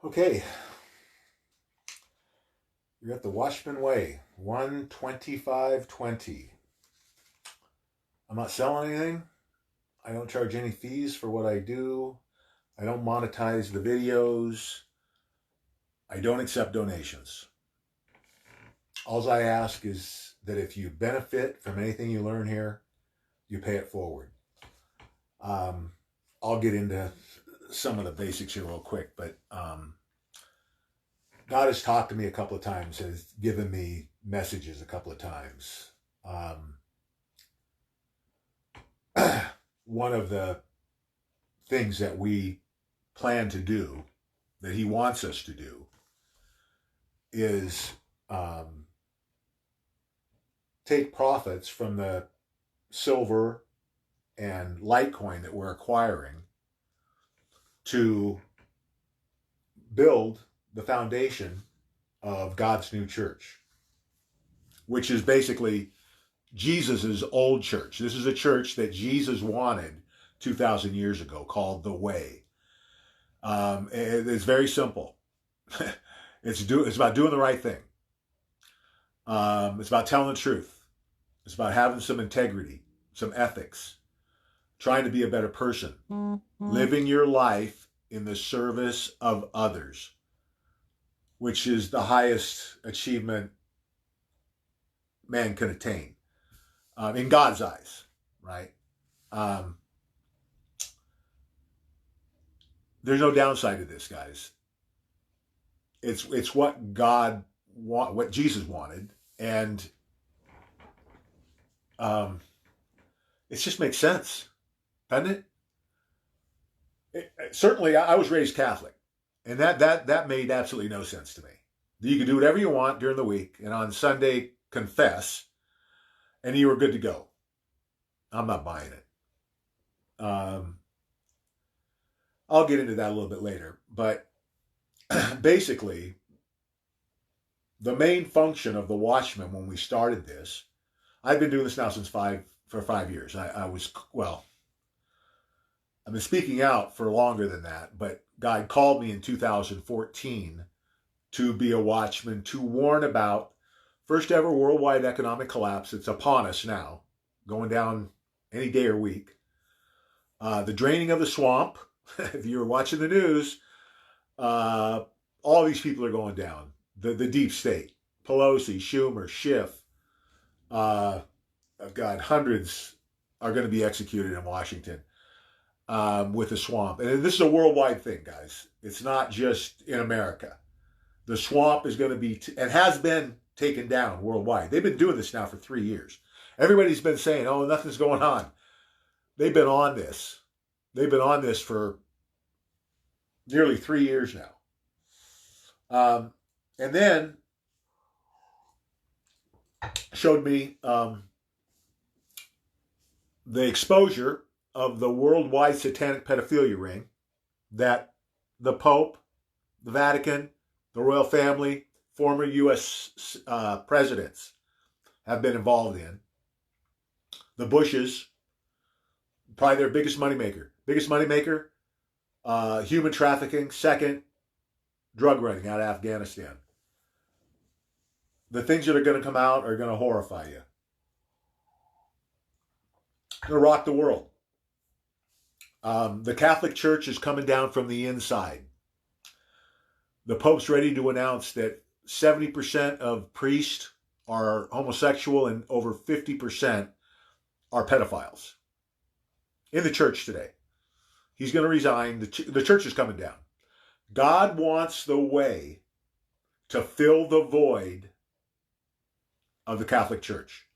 Okay, you're at the Watchmen Way, 12520. I'm not selling anything. I don't charge any fees for what I do. I don't monetize the videos. I don't accept donations. All I ask is that if you benefit from anything you learn here, you pay it forward. I'll get into some of the basics here real quick, but God has talked to me a couple of times, has given me messages a couple of times. One of the things that we plan to do, that he wants us to do, is take profits from the silver and Litecoin that we're acquiring to build the foundation of God's new church, which is basically Jesus's old church. This is a church that Jesus wanted 2,000 years ago, called the Way. It's very simple. It's about doing the right thing. It's about telling the truth. It's about having some integrity, some ethics, trying to be a better person, living your life in the service of others, which is the highest achievement man can attain in God's eyes, right? There's no downside to this, guys. It's what what Jesus wanted, and it just makes sense, doesn't it? Certainly, I was raised Catholic, and that made absolutely no sense to me. You could do whatever you want during the week, and on Sunday confess, and you were good to go. I'm not buying it. I'll get into that a little bit later, but basically, the main function of the Watchmen when we started this, I've been doing this now for 5 years. I've been speaking out for longer than that, but God called me in 2014 to be a watchman, to warn about first ever worldwide economic collapse. It's upon us now, going down any day or week. The draining of the swamp. If you're watching the news, all these people are going down. The deep state, Pelosi, Schumer, Schiff, God, hundreds are going to be executed in Washington with the swamp. And this is a worldwide thing, guys. It's not just in America. The swamp is going to be, and has been taken down worldwide. They've been doing this now for 3 years. Everybody's been saying, oh, nothing's going on. They've been on this. They've been on this for nearly 3 years now. And then showed me the exposure of the worldwide satanic pedophilia ring that the Pope, the Vatican, the royal family, former U.S. Presidents have been involved in. The Bushes, probably their biggest moneymaker. Human trafficking. Second, drug running out of Afghanistan. The things that are going to come out are going to horrify you. Going to rock the world. The Catholic Church is coming down from the inside. The Pope's ready to announce that 70% of priests are homosexual and over 50% are pedophiles in the church today. He's going to resign. The church is coming down. God wants the way to fill the void of the Catholic Church.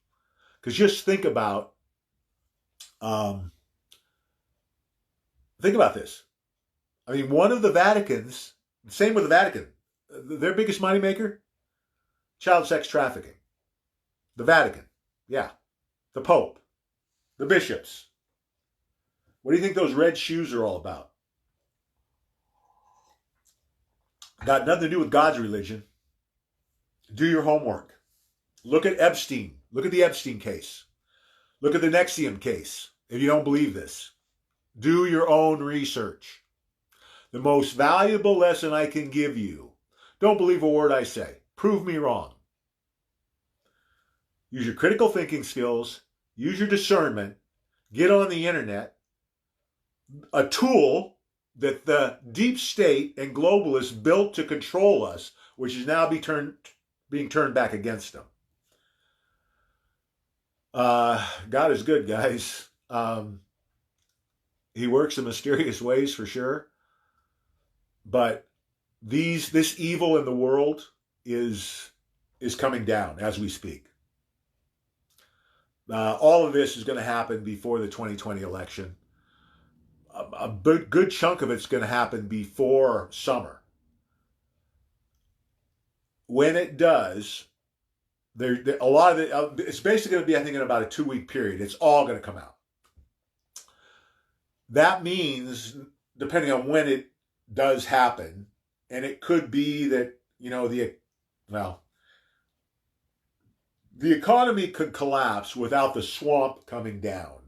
Because just think about this. I mean, one of the Vaticans, same with the Vatican, their biggest moneymaker, child sex trafficking. The Vatican, yeah. The Pope, the bishops. What do you think those red shoes are all about? Got nothing to do with God's religion. Do your homework. Look at Epstein. Look at the Epstein case. Look at the Nexium case. If you don't believe this, do your own research. The most valuable lesson I can give you. Don't believe a word I say. Prove me wrong. Use your critical thinking skills. Use your discernment. Get on the internet. A tool that the deep state and globalists built to control us, which is now being turned back against them. God is good, guys. He works in mysterious ways for sure. But this evil in the world is coming down as we speak. All of this is going to happen before the 2020 election. A good chunk of it's going to happen before summer. When it does, a lot of it, it's basically going to be, I think, in about a 2-week period. It's all going to come out. That means, depending on when it does happen, and it could be that, the economy could collapse without the swamp coming down.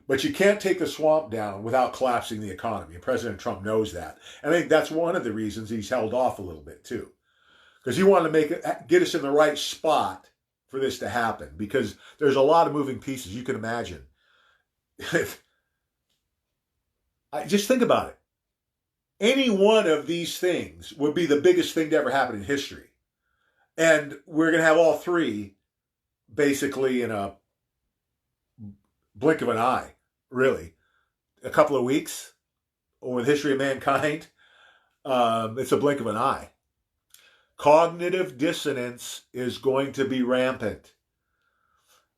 But you can't take the swamp down without collapsing the economy. And President Trump knows that. And I think that's one of the reasons he's held off a little bit too. Because he wanted to get us in the right spot for this to happen. Because there's a lot of moving pieces, you can imagine. Just think about it. Any one of these things would be the biggest thing to ever happen in history. And we're going to have all three basically in a blink of an eye, really. A couple of weeks over the history of mankind, it's a blink of an eye. Cognitive dissonance is going to be rampant.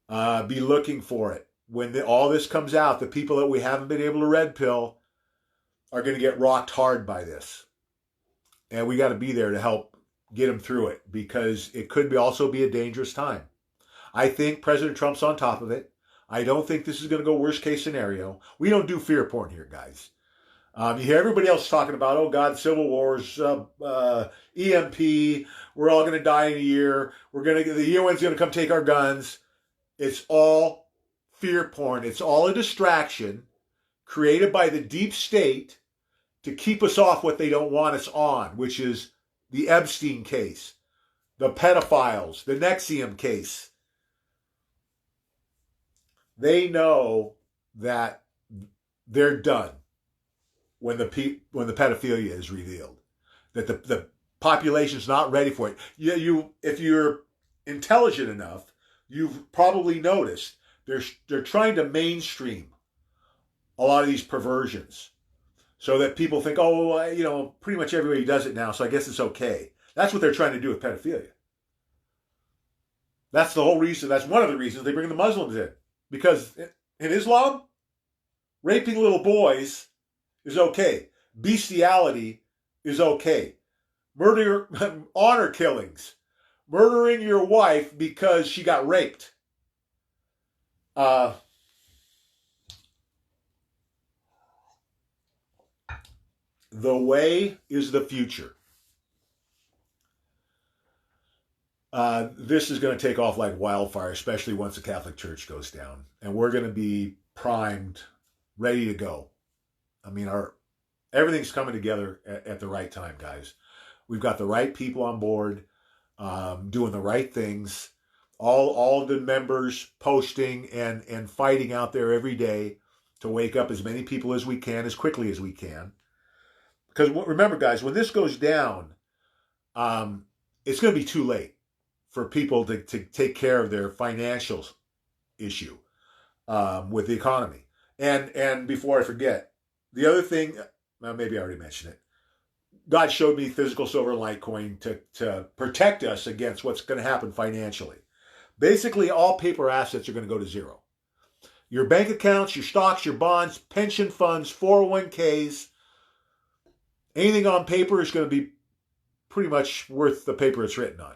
Be looking for it. When all this comes out, the people that we haven't been able to red pill are going to get rocked hard by this. And we got to be there to help get them through it, because it could also be a dangerous time. I think President Trump's on top of it. I don't think this is going to go worst case scenario. We don't do fear porn here, guys. You hear everybody else talking about, oh God, civil wars, EMP, we're all going to die in a year. The UN's going to come take our guns. It's all fear porn. It's all a distraction created by the deep state to keep us off what they don't want us on, which is the Epstein case, the pedophiles, the NXIVM case. They know that they're done when the pedophilia is revealed, that the population's not ready for it. If you're intelligent enough, you've probably noticed they're trying to mainstream a lot of these perversions, so that people think, pretty much everybody does it now, so I guess it's okay. That's what they're trying to do with pedophilia. That's the whole reason. That's one of the reasons they bring the Muslims in. Because in Islam, raping little boys is okay. Bestiality is okay. Honor killings. Murdering your wife because she got raped. The way is the future. This is going to take off like wildfire, especially once the Catholic Church goes down. And we're going to be primed, ready to go. I mean, everything's coming together at the right time, guys. We've got the right people on board, doing the right things. All of the members posting and fighting out there every day to wake up as many people as we can, as quickly as we can. Because remember, guys, when this goes down, it's going to be too late for people to take care of their financial issue with the economy. And before I forget, the other thing, well, maybe I already mentioned it. God showed me physical silver and Litecoin to protect us against what's going to happen financially. Basically, all paper assets are going to go to zero. Your bank accounts, your stocks, your bonds, pension funds, 401ks, anything on paper is going to be pretty much worth the paper it's written on.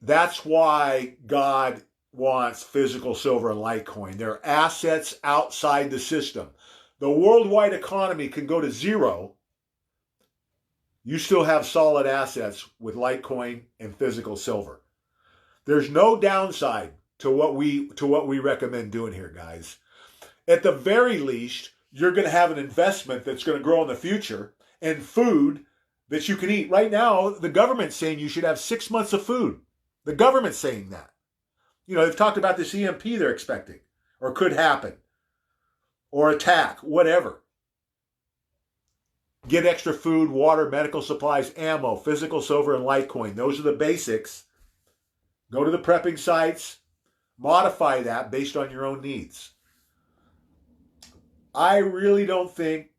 That's why God wants physical silver and Litecoin. They're assets outside the system. The worldwide economy can go to zero. You still have solid assets with Litecoin and physical silver. There's no downside to what we recommend doing here, guys. At the very least, you're going to have an investment that's going to grow in the future and food that you can eat. Right now, the government's saying you should have 6 months of food. The government's saying that. They've talked about this EMP they're expecting or could happen or attack, whatever. Get extra food, water, medical supplies, ammo, physical, silver, and Litecoin. Those are the basics. Go to the prepping sites. Modify that based on your own needs. I really don't think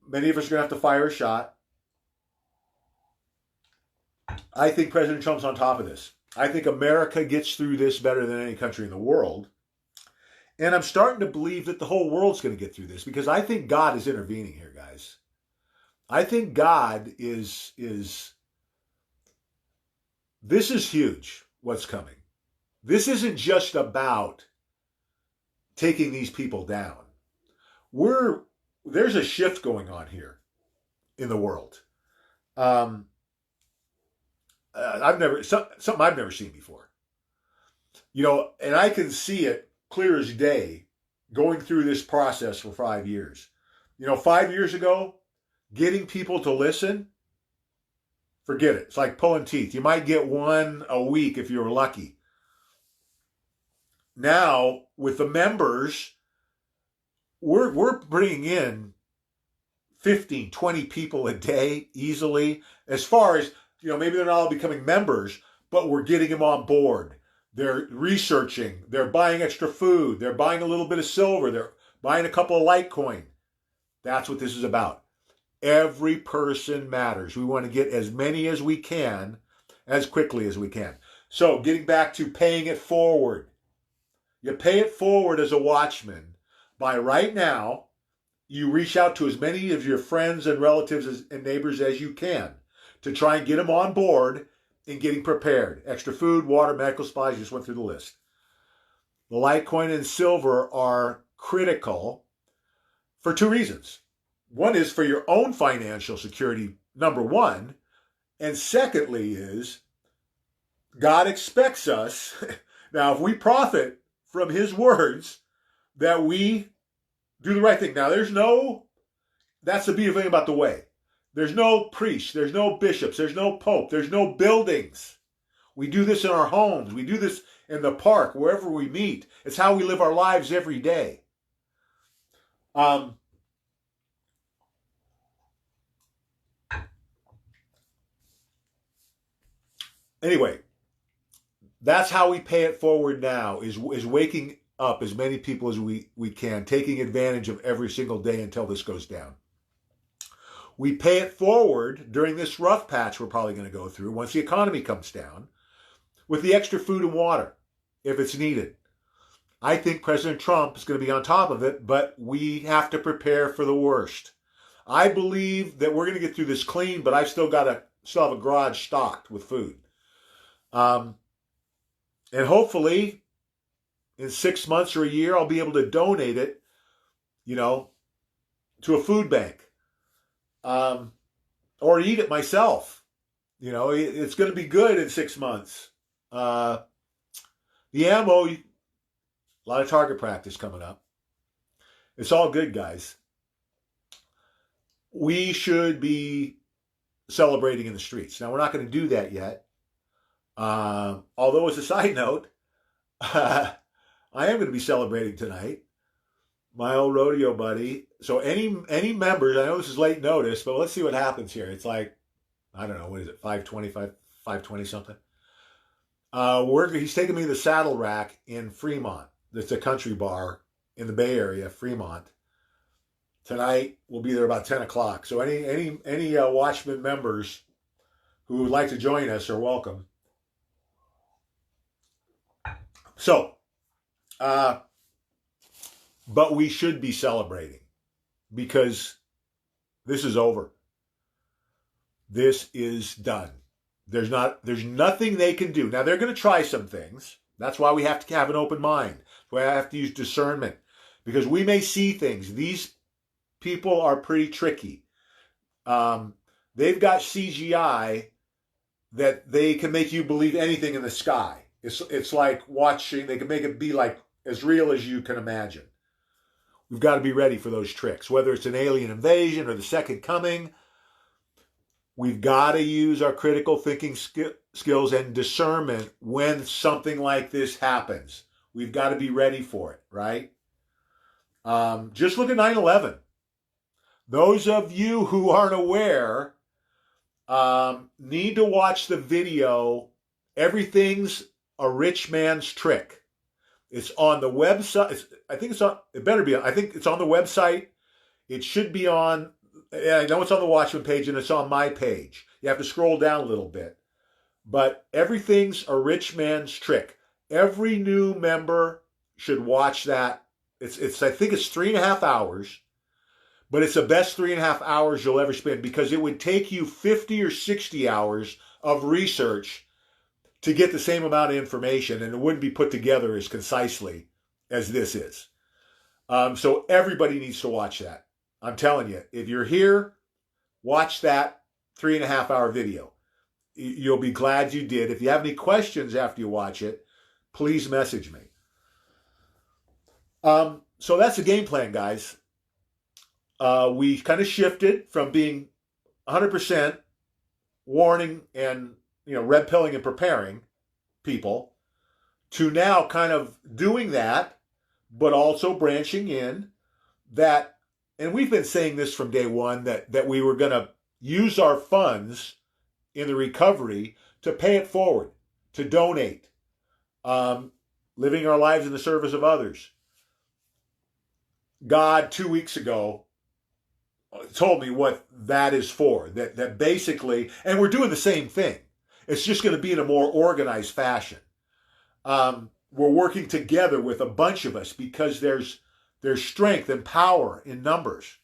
many of us are going to have to fire a shot. I think President Trump's on top of this. I think America gets through this better than any country in the world. And I'm starting to believe that the whole world's going to get through this because I think God is intervening here, guys. I think God is this is huge, what's coming. This isn't just about taking these people down. There's a shift going on here in the world. Something I've never seen before. And I can see it clear as day going through this process for 5 years. 5 years ago, getting people to listen, forget it. It's like pulling teeth. You might get one a week if you're lucky. Now, with the members, we're bringing in 15, 20 people a day easily. As far as, maybe they're not all becoming members, but we're getting them on board. They're researching. They're buying extra food. They're buying a little bit of silver. They're buying a couple of Litecoin. That's what this is about. Every person matters. We want to get as many as we can, as quickly as we can. So getting back to paying it forward. You pay it forward as a watchman by right now, you reach out to as many of your friends and relatives and neighbors as you can to try and get them on board and getting prepared. Extra food, water, medical supplies, you just went through the list. The Litecoin and silver are critical for two reasons. One is for your own financial security, number one. And secondly is God expects us, now if we profit from his words, that we do the right thing. Now that's the beautiful thing about the way. There's no priest, there's no bishops, there's no pope, there's no buildings. We do this in our homes. We do this in the park, wherever we meet. It's how we live our lives every day. Anyway, that's how we pay it forward now, is waking up as many people as we can, taking advantage of every single day until this goes down. We pay it forward during this rough patch we're probably going to go through once the economy comes down with the extra food and water if it's needed. I think President Trump is going to be on top of it, but we have to prepare for the worst. I believe that we're going to get through this clean, but I've still have a garage stocked with food. And hopefully in 6 months or a year, I'll be able to donate it, to a food bank. Or eat it myself. It's going to be good in 6 months. The ammo, a lot of target practice coming up. It's all good, guys. We should be celebrating in the streets. Now, we're not going to do that yet. Although, as a side note, I am going to be celebrating tonight. My old rodeo buddy. So any members, I know this is late notice, but let's see what happens here. It's like, I don't know, what is it, 520 something? He's taking me to the Saddle Rack in Fremont. It's a country bar in the Bay Area, Fremont. Tonight, we'll be there about 10 o'clock. So any Watchmen members who would like to join us are welcome. So, but we should be celebrating because this is over. This is done. There's nothing they can do. Now, they're going to try some things. That's why we have to have an open mind. That's why I have to use discernment, because we may see things. These people are pretty tricky. They've got CGI that they can make you believe anything in the sky. It's like watching, they can make it be like as real as you can imagine. We've got to be ready for those tricks. Whether it's an alien invasion or the second coming, we've got to use our critical thinking skills and discernment when something like this happens. We've got to be ready for it, right? Just look at 9/11. Those of you who aren't aware need to watch the video, Everything's a Rich Man's Trick. It's on the website. I think it's on, it better be on, I think it's on the website. It should be on, I know it's on the Watchmen page and it's on my page. You have to scroll down a little bit. But Everything's a Rich Man's Trick. Every new member should watch that. It's I think it's 3.5 hours. But it's the best 3.5 hours you'll ever spend, because it would take you 50 or 60 hours of research to get the same amount of information, and it wouldn't be put together as concisely as this is. So everybody needs to watch that. I'm telling you, if you're here, watch that 3.5 hour video. You'll be glad you did. If you have any questions after you watch it, please message me. So that's the game plan, guys. We kind of shifted from being 100% warning and, red pilling and preparing people to now kind of doing that, but also branching in that, and we've been saying this from day one, that we were going to use our funds in the recovery to pay it forward, to donate, living our lives in the service of others. God, 2 weeks ago, told me what that is for, that basically, and we're doing the same thing. It's just going to be in a more organized fashion. We're working together with a bunch of us because there's strength and power in numbers.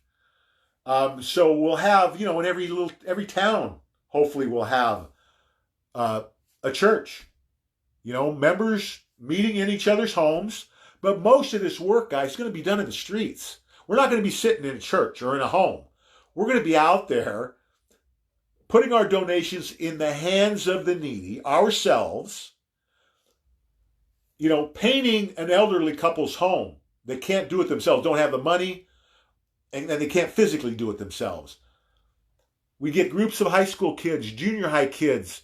So we'll have, in every town, hopefully we'll have a church, members meeting in each other's homes. But most of this work, guys, is going to be done in the streets. We're not going to be sitting in a church or in a home. We're going to be out there putting our donations in the hands of the needy, ourselves, painting an elderly couple's home. They can't do it themselves, don't have the money, and they can't physically do it themselves. We get groups of high school kids, junior high kids,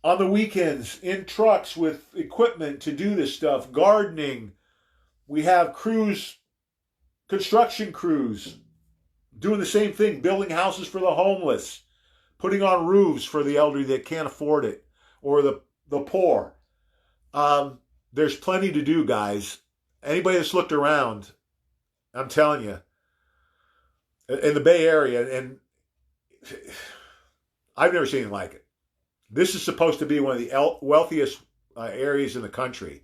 on the weekends in trucks with equipment to do this stuff, gardening. We have crews, construction crews, doing the same thing, building houses for the homeless, putting on roofs for the elderly that can't afford it, or the poor. There's plenty to do, guys. Anybody that's looked around, I'm telling you, in the Bay Area, and I've never seen anything like it. This is supposed to be one of the wealthiest areas in the country.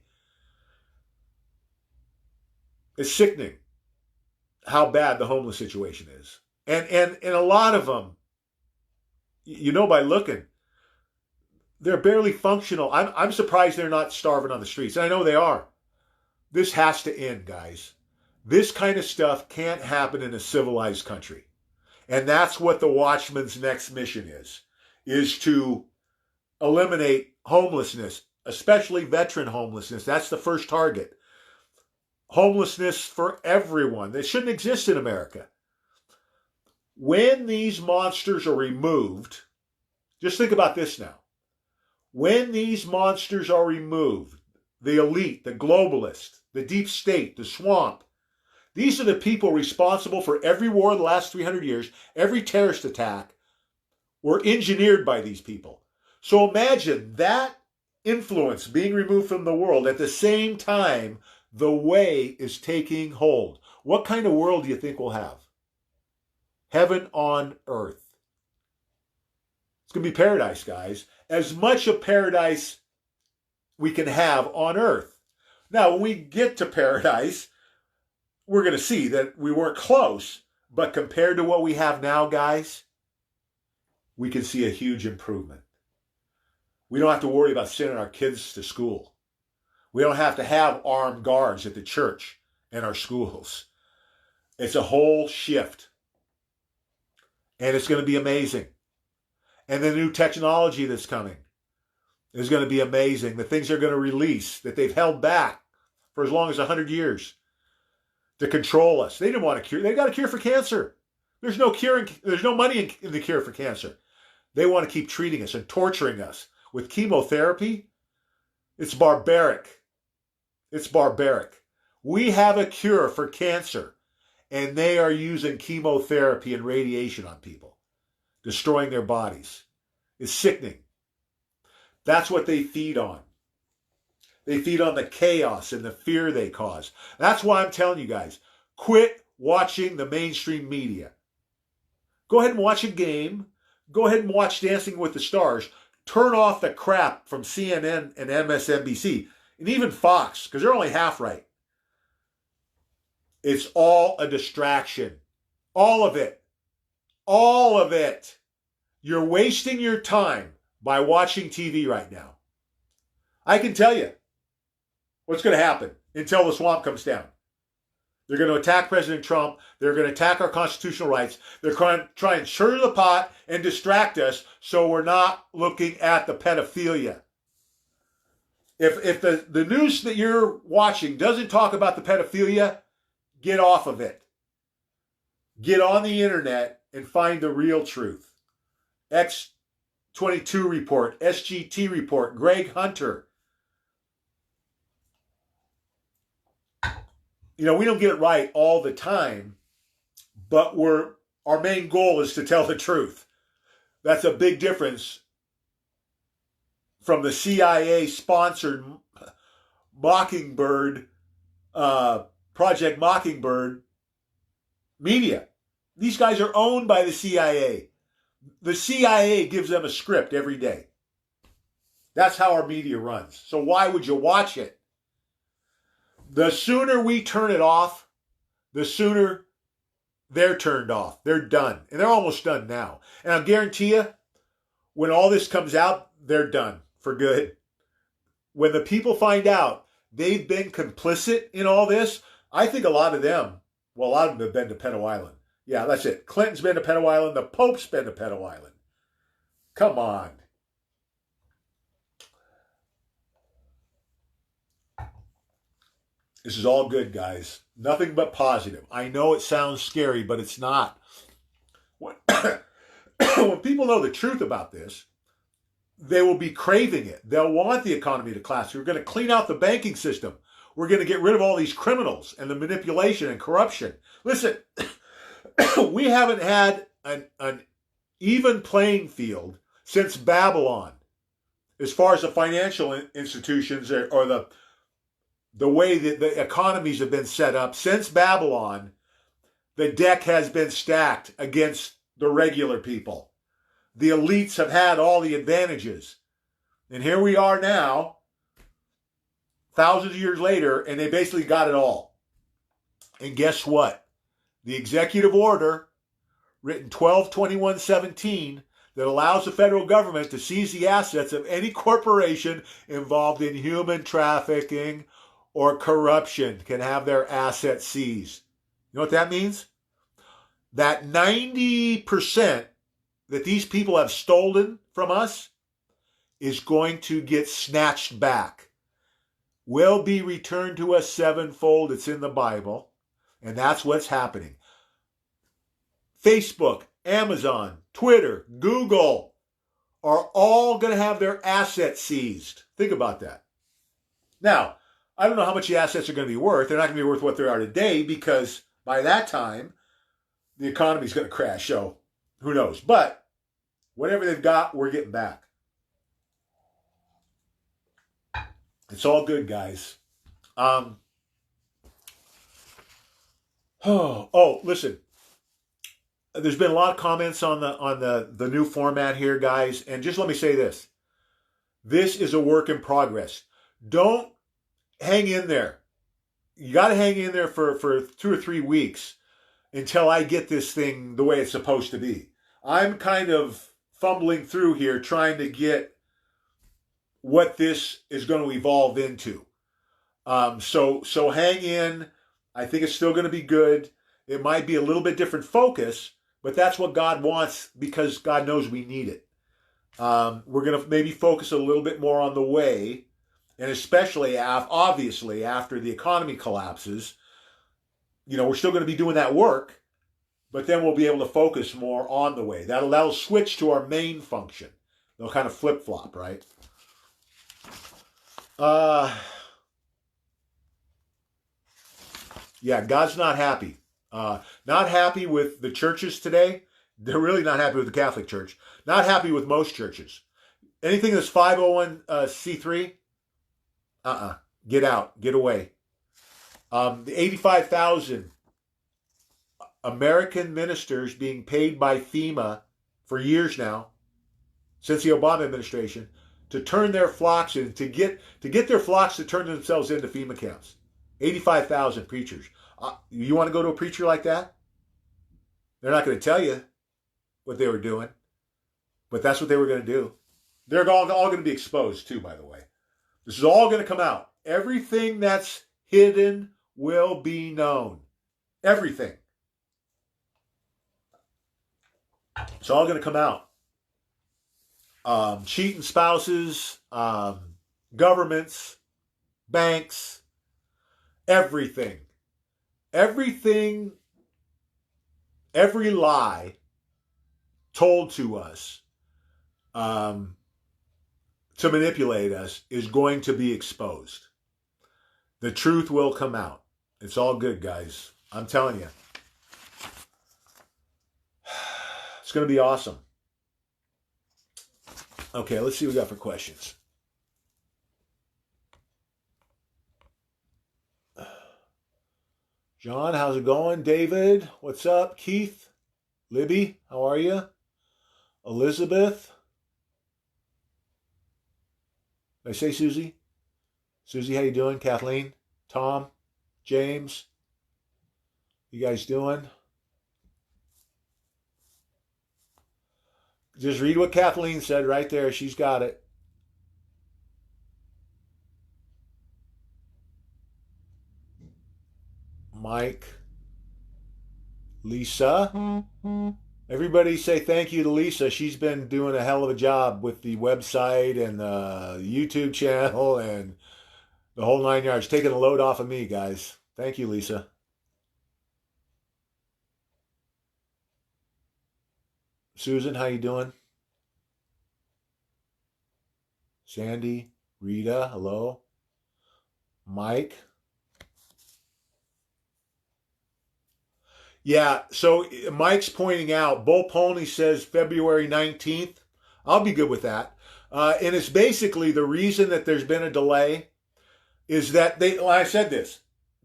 It's sickening how bad the homeless situation is. And a lot of them, by looking, they're barely functional. I'm surprised they're not starving on the streets. And I know they are. This has to end, guys. This kind of stuff can't happen in a civilized country. And that's what the Watchmen's next mission is to eliminate homelessness, especially veteran homelessness. That's the first target. Homelessness for everyone. They shouldn't exist in America. When these monsters are removed, just think about this now. When these monsters are removed, the elite, the globalists, the deep state, the swamp, these are the people responsible for every war of the last 300 years, every terrorist attack, were engineered by these people. So imagine that influence being removed from the world at the same time the way is taking hold. What kind of world do you think we'll have? Heaven on earth. It's going to be paradise, guys. As much of paradise we can have on earth. Now, when we get to paradise, we're going to see that we weren't close. But compared to what we have now, guys, we can see a huge improvement. We don't have to worry about sending our kids to school. We don't have to have armed guards at the church and our schools. It's a whole shift. And it's going to be amazing. And the new technology that's coming is going to be amazing. The things they're going to release that they've held back for as long as 100 years. to control us. They didn't want a cure. They got a cure for cancer. There's no cure. There's no money in the cure for cancer. They want to keep treating us and torturing us with chemotherapy. It's barbaric. It's barbaric. We have a cure for cancer, and they are using chemotherapy and radiation on people, destroying their bodies. It's sickening. That's what they feed on. They feed on the chaos and the fear they cause. That's why I'm telling you guys, quit watching the mainstream media. Go ahead and watch a game. Go ahead and watch Dancing with the Stars. Turn off the crap from CNN and MSNBC and even Fox, because they're only half right. It's all a distraction. All of it. All of it. You're wasting your time by watching TV right now. I can tell you what's going to happen until the swamp comes down. They're going to attack President Trump. They're going to attack our constitutional rights. They're going to try and stir the pot and distract us so we're not looking at the pedophilia. If the news that you're watching doesn't talk about the pedophilia, get off of it. Get on the internet and find the real truth. X22 report, SGT report, Greg Hunter. You know, we don't get it right all the time, but our main goal is to tell the truth. That's a big difference from the CIA-sponsored Mockingbird, Project Mockingbird media. These guys are owned by the CIA. The CIA gives them a script every day. That's how our media runs. So why would you watch it? The sooner we turn it off, the sooner they're turned off. They're done. And they're almost done now. And I'll guarantee you, when all this comes out, they're done for good. When the people find out they've been complicit in all this, I think a lot of them have been to Pedo Island. Yeah, that's it. Clinton's been to Pedo Island. The Pope's been to Pedo Island. Come on. This is all good, guys. Nothing but positive. I know it sounds scary, but it's not. When people know the truth about this, they will be craving it. They'll want the economy to collapse. We're going to clean out the banking system. We're going to get rid of all these criminals and the manipulation and corruption. Listen, we haven't had an even playing field since Babylon, as far as the financial institutions or the way that the economies have been set up. Since Babylon, the deck has been stacked against the regular people. The elites have had all the advantages. And here we are now, thousands of years later, and they basically got it all. And guess what? The executive order, written 12/21/17, that allows the federal government to seize the assets of any corporation involved in human trafficking or corruption can have their assets seized. You know what that means? That 90% that these people have stolen from us is going to get snatched back. Will be returned to us sevenfold. It's in the Bible. And that's what's happening. Facebook, Amazon, Twitter, Google are all going to have their assets seized. Think about that. Now, I don't know how much the assets are going to be worth. They're not going to be worth what they are today, because by that time, the economy is going to crash. So who knows? But whatever they've got, we're getting back. It's all good, guys. Listen. There's been a lot of comments on the new format here, guys. And just let me say this. This is a work in progress. Don't hang in there. You got to hang in there for 2 or 3 weeks until I get this thing the way it's supposed to be. I'm kind of fumbling through here trying to get what this is going to evolve into. So hang in. I think it's still going to be good. It might be a little bit different focus, but that's what God wants because God knows we need it. We're going to maybe focus a little bit more on the way, and especially, obviously, after the economy collapses, we're still going to be doing that work, but then we'll be able to focus more on the way. That'll switch to our main function. They'll kind of flip flop, right? Yeah, God's not happy. Not happy with the churches today. They're really not happy with the Catholic Church. Not happy with most churches. Anything that's 501c3, get out, get away. The 85,000 American ministers being paid by FEMA for years now, since the Obama administration, to turn their flocks in, to get their flocks to turn themselves into FEMA camps. 85,000 preachers. You want to go to a preacher like that? They're not going to tell you what they were doing, but that's what they were going to do. They're all going to be exposed too, by the way. This is all going to come out. Everything that's hidden will be known. Everything. It's all going to come out. Cheating spouses, governments, banks, everything. Everything, every lie told to us to manipulate us is going to be exposed. The truth will come out. It's all good, guys. I'm telling you. It's going to be awesome. Okay, let's see what we got for questions. John, how's it going? David, what's up? Keith, Libby, how are you? Elizabeth. Did I say Susie? Susie, how you doing? Kathleen, Tom, James, you guys doing? Just read what Kathleen said right there. She's got it. Mike, Lisa. Everybody say thank you to Lisa. She's been doing a hell of a job with the website and the YouTube channel and the whole 9 yards. Taking a load off of me, guys. Thank you, Lisa. Susan, how you doing? Sandy, Rita, hello. Mike. Yeah, so Mike's pointing out, Bull Pony says February 19th. I'll be good with that. And it's basically the reason that there's been a delay is that I said this,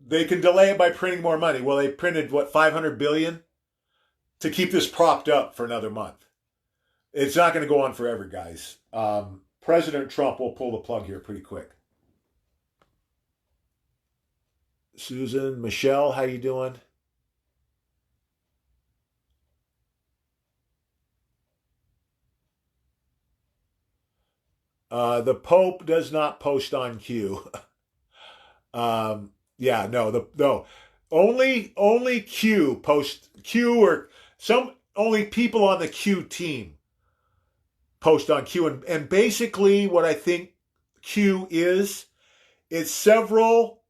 they can delay it by printing more money. Well, they printed, 500 billion to keep this propped up for another month. It's not going to go on forever, guys. President Trump will pull the plug here pretty quick. Susan, Michelle, how you doing? The Pope does not post on Q. Yeah, no. Only Q post Q or only people on the Q team post on Q. And basically what I think Q is, it's several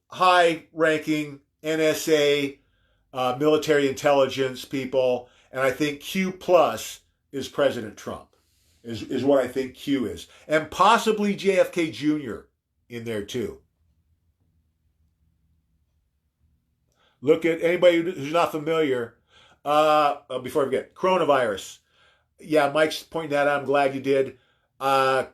high-ranking NSA military intelligence people, and I think Q plus is President Trump. Is what I think Q is. And possibly JFK Jr. in there too. Look at anybody who's not familiar. Before I forget, coronavirus. Yeah, Mike's pointing that out. I'm glad you did.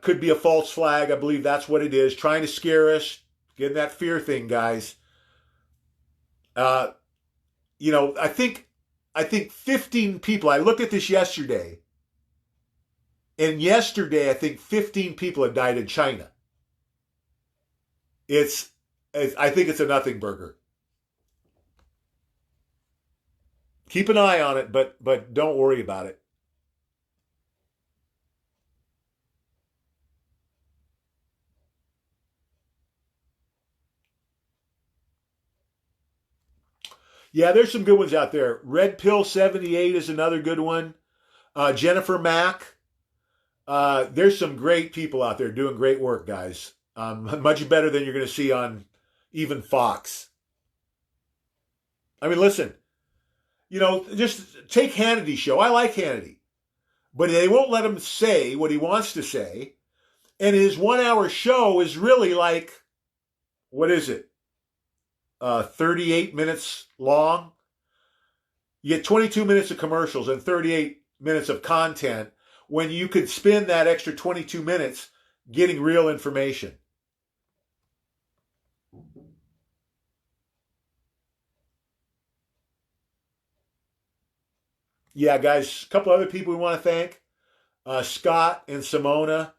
Could be a false flag. I believe that's what it is. Trying to scare us. Getting that fear thing, guys. I think 15 people. I looked at this yesterday. And yesterday, I think 15 people had died in China. I think it's a nothing burger. Keep an eye on it, but don't worry about it. Yeah, there's some good ones out there. Red Pill 78 is another good one. Jennifer Mack. There's some great people out there doing great work, guys. Much better than you're going to see on even Fox. I mean, listen, just take Hannity's show. I like Hannity, but they won't let him say what he wants to say. And his 1 hour show is really like, what is it? 38 minutes long. You get 22 minutes of commercials and 38 minutes of content when you could spend that extra 22 minutes getting real information. Yeah, guys, a couple other people we want to thank. Scott and Simona,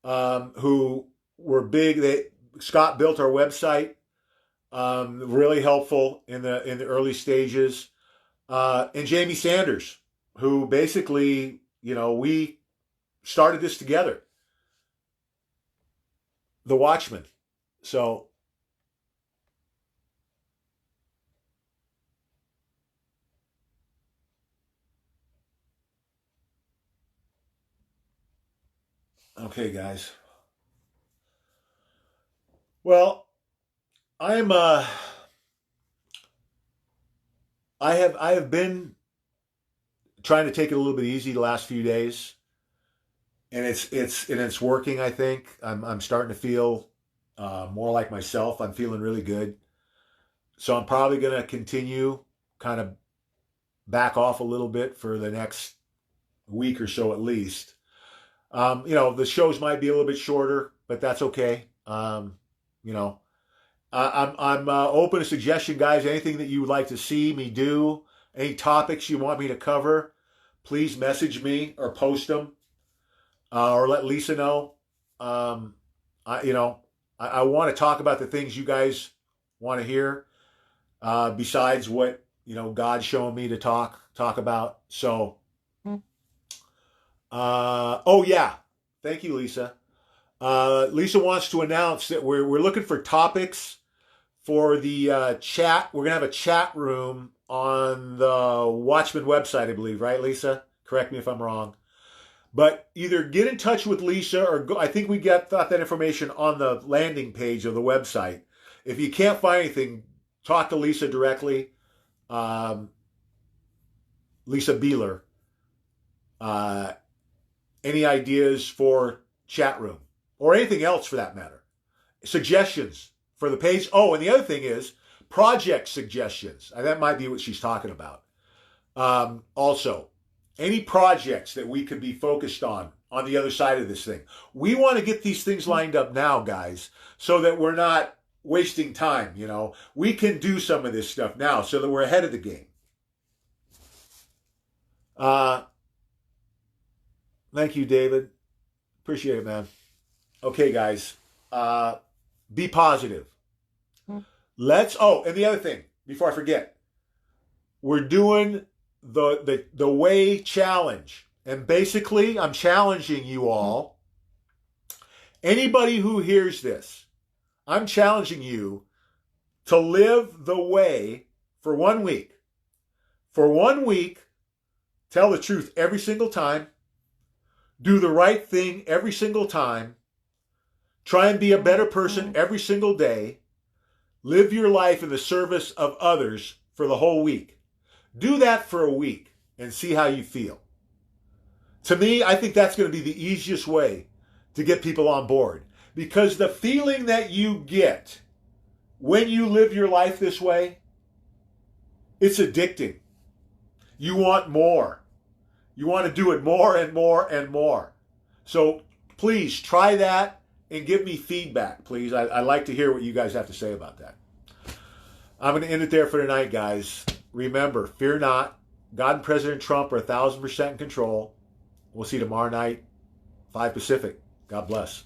who were big. Scott built our website, really helpful in the early stages. And Jamie Sanders, who basically, we started this together. The Watchmen. So, okay, guys. Well, I'm I have been trying to take it a little bit easy the last few days, and it's working. I think I'm starting to feel more like myself. I'm feeling really good, so I'm probably going to continue kind of back off a little bit for the next week or so at least. The shows might be a little bit shorter, but that's okay. You know, I'm open to suggestion, guys. Anything that you would like to see me do, any topics you want me to cover, please message me or post them, or let Lisa know. I want to talk about the things you guys want to hear, besides what God's showing me to talk about. So, oh yeah, thank you, Lisa. Lisa wants to announce that we're looking for topics for the chat. We're gonna have a chat room on the Watchmen website, I believe, right, Lisa? Correct me if I'm wrong. But either get in touch with Lisa or go. I think we got that information on the landing page of the website. If you can't find anything, talk to Lisa directly. Lisa Beeler. Any ideas for chat room or anything else for that matter? Suggestions for the page. Oh, and the other thing is project suggestions. That might be what she's talking about. Also, any projects that we could be focused on the other side of this thing. We want to get these things lined up now, guys, so that we're not wasting time. We can do some of this stuff now so that we're ahead of the game. Thank you, David. Appreciate it, man. Okay, guys. Be positive. And the other thing, before I forget, we're doing the Way Challenge. And basically, I'm challenging you all. Anybody who hears this, I'm challenging you to live the way for 1 week. For 1 week, tell the truth every single time. Do the right thing every single time. Try and be a better person every single day. Live your life in the service of others for the whole week. Do that for a week and see how you feel. To me, I think that's going to be the easiest way to get people on board. Because the feeling that you get when you live your life this way, it's addicting. You want more. You want to do it more and more and more. So please try that and give me feedback, please. I'd like to hear what you guys have to say about that. I'm going to end it there for tonight, guys. Remember, fear not. God and President Trump are 1,000% in control. We'll see you tomorrow night, 5 Pacific. God bless.